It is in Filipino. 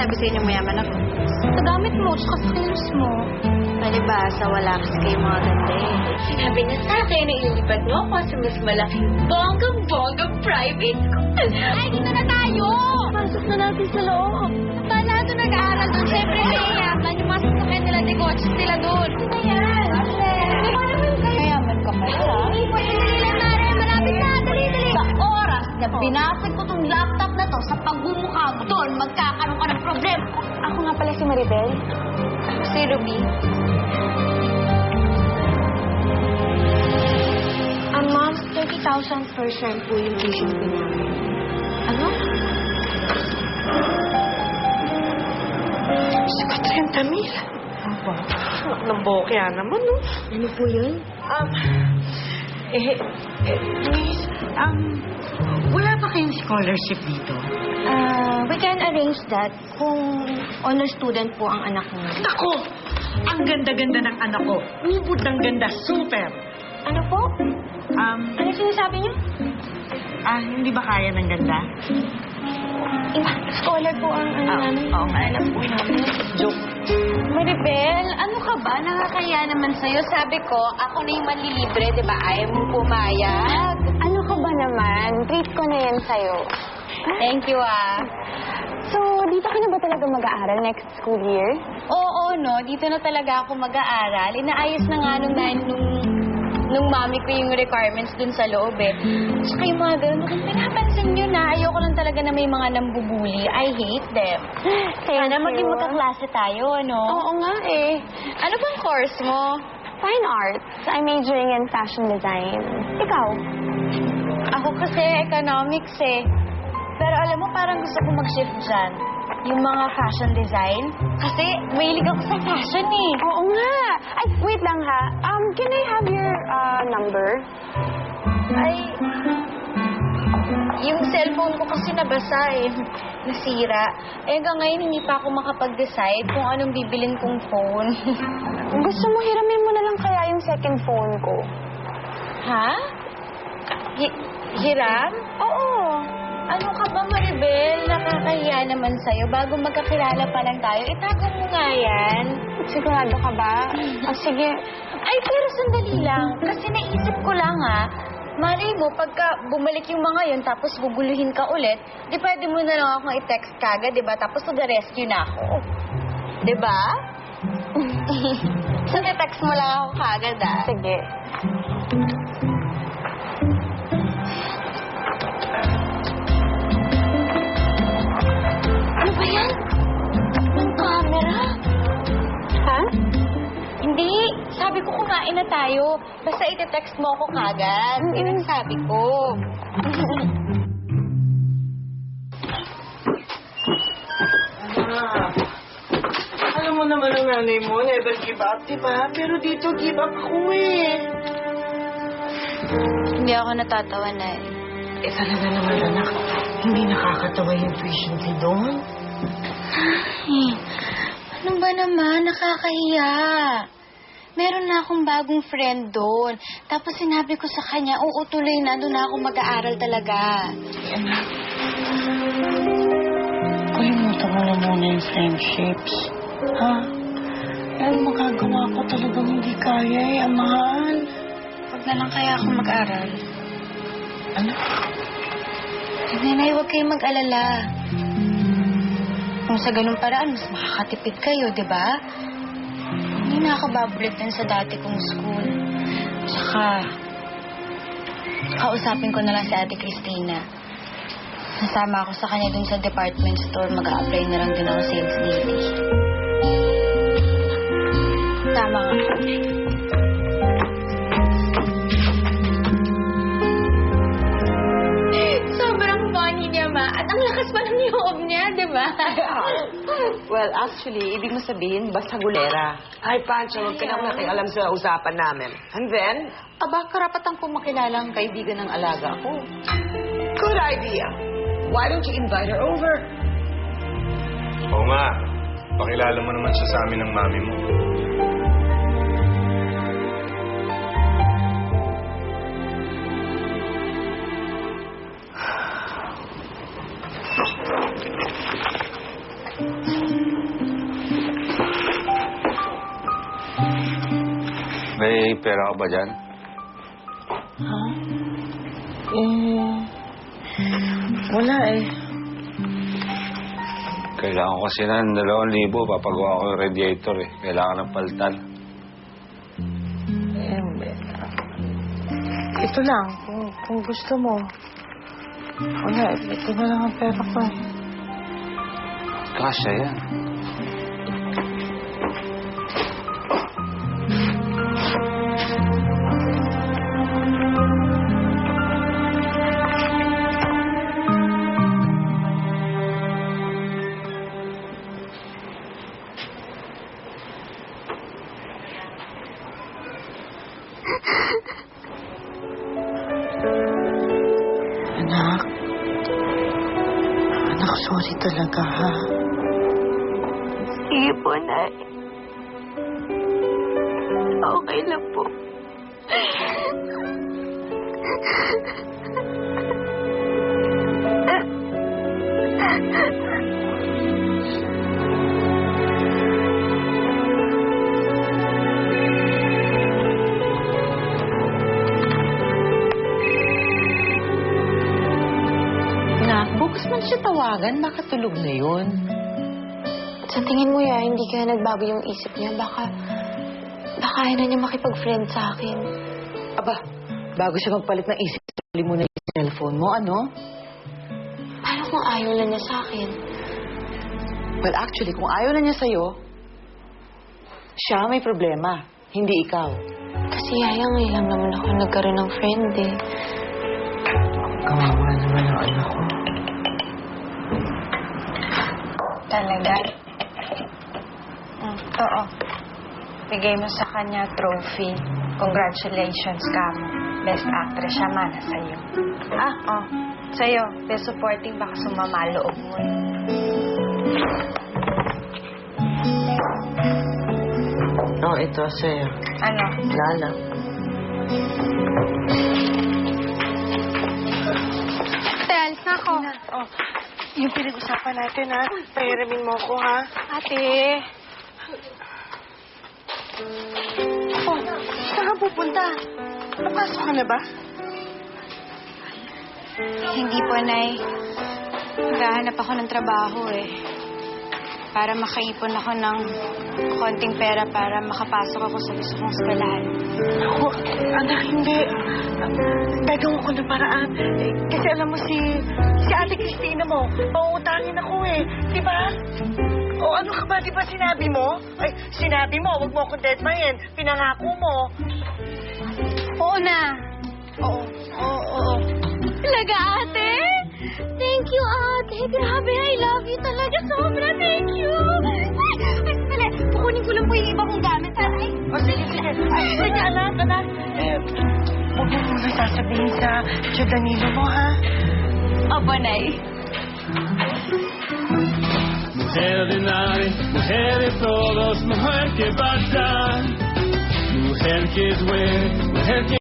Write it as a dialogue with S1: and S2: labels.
S1: sabi sa inyo mayaman ako?
S2: Sa gamit mo, tsaka sa kilos mo.
S1: Palibasa, wala kasi kayo mga ganda eh.
S2: Sinabi niya sa akin na ililipad mo ako sa mas malaking bonggang private school. Ay, dito na tayo!
S1: Pasok na natin sa loob.
S2: Paano ito nag-aaral doon? Siyempre, mayaman. Yung mga sasakyan nila, di coach sila doon. Ano yan?
S1: Mayaman ka pa ha?
S2: Hindi po, dali lang, Mare. Malapit na. Dali.
S1: Sa oras na binasag ko tong laptop na to sa pagbumukha mo doon, magkakaroon ka ng problema.
S2: Ako nga pala si Maribel.
S1: Si Ruby.
S2: Ma'am, 30,000 per sem po yung tuition fee namin.
S1: Ano?
S3: Sagot 30,000. Aba, anak ng bokya naman, no?
S2: Ano po yun?
S3: Miss, wala pa kayong scholarship dito?
S2: We can arrange that kung honor student po ang anak niyo.
S3: Ako! Ang ganda-ganda ng anak ko. Ubod ng ganda. Super!
S2: Ano po? Ano sinasabi niyo?
S3: Hindi ba kaya ng ganda?
S2: Scholar po ang namin.
S3: Oo nga, alam po namin. Joke.
S1: Maribel, ano ka ba? Nakakaya naman sa'yo. Sabi ko, ako na yung manlilibre, di ba? Ayaw mo pumayag.
S2: Ano ka ba naman? Treat ko na yan sa'yo.
S1: Thank you, ah.
S2: So, dito ka na ba talaga mag-aaral next school year?
S1: Oo, no. Dito na talaga ako mag-aaral. Inaayos na nga nung mami ko yung requirements dun sa loob, eh. Tsaka yung mga ganun, kung pinapansin nyo na, ayoko lang talaga na may mga nambubuli. I hate them. Sana maging magkaklase tayo, ano?
S2: Oo nga eh.
S1: Ano bang course mo?
S2: Fine arts. I'm majoring in fashion design. Ikaw?
S1: Ako kasi economics, eh. Pero alam mo, parang gusto ko mag-shift dyan. Yung mga fashion design. Kasi mahilig ako sa fashion, eh.
S2: Oo nga. Ay, wait lang ha. Can I have your number?
S1: Ay, yung cellphone ko kasi nabasa, eh. Nasira. Eh, hanggang ngayon, hindi pa ako makapag-decide kung anong bibilin kong phone.
S2: Gusto mo hiramin mo na lang kaya yung second phone ko?
S1: Ha? Hiram?
S2: Oo.
S1: Ano ka ba, Maribel? Nakakahiya naman sa'yo. Bago magkakilala pa lang tayo, itago mo nga yan.
S2: Sigurado ka ba? Sige.
S1: Ay, pero sandali lang. Kasi naisip ko lang, ha. Malay mo, pagka bumalik yung mga yun, tapos guguluhin ka ulit, di pwede mo na lang akong i-text kagad, di ba? Tapos mag-rescue na ako. Di ba? So, i-text mo lang ako kagad, ah.
S2: Sige.
S1: Ano ba yan? Ng camera?
S2: Ha?
S1: Hindi. Sabi ko kumain na tayo. Basta iti-text mo ako kagad. Yun ang sabi ko.
S3: Alam mo naman ang nanay mo, never give up, diba? Pero dito, give up ako eh.
S1: Hindi ako natatawa na eh.
S3: Talaga naman, anak. Hindi nakakatawa yung tuition fee doon.
S1: Ay, ano ba naman? Nakakahiya. Meron na akong bagong friend doon. Tapos sinabi ko sa kanya, oo, tuloy na. Doon na ako mag-aaral talaga.
S3: Anak, kalimutan mo na muna yung friendships. Ha? Pero magagawa ko talagang hindi kaya eh, amahan.
S1: Huwag na lang kaya ako mag-aral.
S3: Anak?
S1: Nanay, huwag kayong mag-alala. Kung sa ganung paraan, mas makakatipid kayo, di ba? Hindi na ako babalik din sa dati kong school. Tsaka, kausapin ko na lang si Ate Christina. Nasama ako sa kanya dun sa department store. Mag-a-apply na lang din ako sales lady. Tama nga. Sobrang funny niya, Ma. At ang lakas pa ng loob niya, di ba?
S4: Well, actually, ibig mo sabihin, basta gulera.
S5: Ay, Pancho, huwag ka nang nakialam sa usapan namin. And then?
S4: Aba, karapatan kong makilala ang kaibigan ng alaga ko.
S5: Good idea. Why don't you invite her over?
S6: Oo nga. Pakilala mo naman siya sa amin ng mami mo.
S7: May pera ka ba dyan?
S3: Ha? Wala eh.
S7: Kailangan ko kasi ng 2,000. Papagawa ko yung radiator eh. Kailangan ng paltan.
S3: Ito lang, kung gusto mo. Wala, ito na lang ang pera ko eh.
S7: Kasya yan.
S3: Anak. Anak, sorry talaga ha.
S2: Sige po, Nay. Okay lang po.
S4: Bukas man siya tawagan, baka tulog na yun.
S1: Sa tingin mo, ya, hindi kaya nagbago yung isip niya. Baka ayaw na niya makipag-friend sa akin.
S4: Aba, bago siya magpalit ng isip, tuloy mo na yung cellphone mo, ano?
S1: Paano kung ayaw na niya sa akin?
S4: Well, actually, kung ayaw na niya sa'yo, siya may problema, hindi ikaw.
S1: Kasi yaya, ngayon lang naman ako nagkaroon ng friend eh.
S3: Kawawa naman ang anak ko.
S1: Talaga? Oo. Bigay mo sa kanya trophy. Congratulations, Kamo. Best actress siya, mana sa'yo. Sa'yo. Best supporting, baka sumama loob mo eh.
S3: Ito sa'yo.
S1: Ano?
S3: Lala.
S1: Alis na ako.
S3: Yung pinag-usapan natin ha. Pahiramin mo ako ha.
S1: Ate.
S3: Saan ka pupunta? Napasok ka na ba?
S1: Hindi po, Nay. Naghahanap ako ng trabaho eh. Para makaipon ako ng konting pera para makapasok ako sa gusto kong eskwelahan.
S3: Ako, anak, hindi. Gagawin ko ng paraan. Kasi alam mo si Ate Cristina mo, pangutangin ako eh. Di ba? O ano ka ba? Di ba sinabi mo? Ay, sinabi mo, wag mo akong deadmayin. Pinangako mo.
S1: Oo na. Oo. Talaga, ate? Thank you, ate. Grabe, I love you talaga. Sobra, thank you. Ay, sandali. Kukunin ko lang po yung iba kong gamit, ha? Ay,
S3: O sige. Ay, sige, anak. Huwag mo muna sasabihin sa Tio Danilo mo, ha?
S1: Opo, Nay.
S8: Mujer de nadie, mujer de todos, mujer que basta, mujer que es buena, mujer que